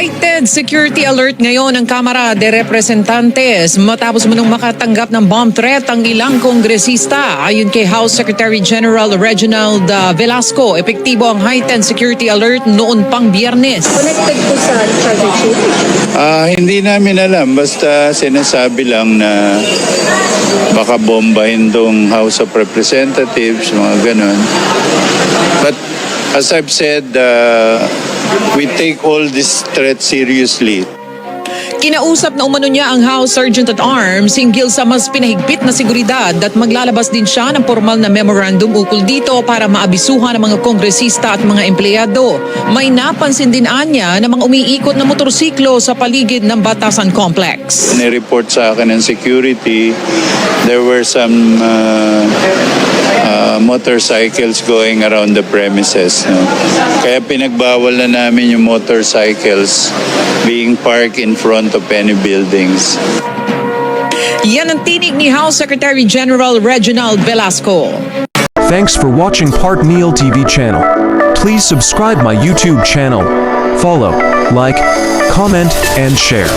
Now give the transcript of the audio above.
Heightened security alert ngayon ng Kamara de Representantes matapos munang makatanggap ng bomb threat ang ilang kongresista. Ayon kay House Secretary General Reginald Velasco, epektibo ang heightened security alert noon pang Biyernes. Connected po sa charter chain? Hindi namin alam. Basta sinasabi lang na baka bombahin tong House of Representatives, mga ganun. But as I've said, we take all this threat seriously. Kinausap na umano niya ang House Sergeant at Arms hinggil sa mas pinahigpit na seguridad at maglalabas din siya ng formal na memorandum ukol dito para maabisuhan ang mga kongresista at mga empleyado. May napansin din anya na mga umiikot na motorsiklo sa paligid ng Batasan Complex. Ni-report sa akin ng security, there were some motorcycles going around the premises. No? Kaya pinagbawal na namin yung motorcycles being parked in front of any buildings. Yan ang tinig ni House Secretary General Reginald Velasco. Thanks for watching Part Meal TV channel. Please subscribe my YouTube channel. Follow, like, comment, and share.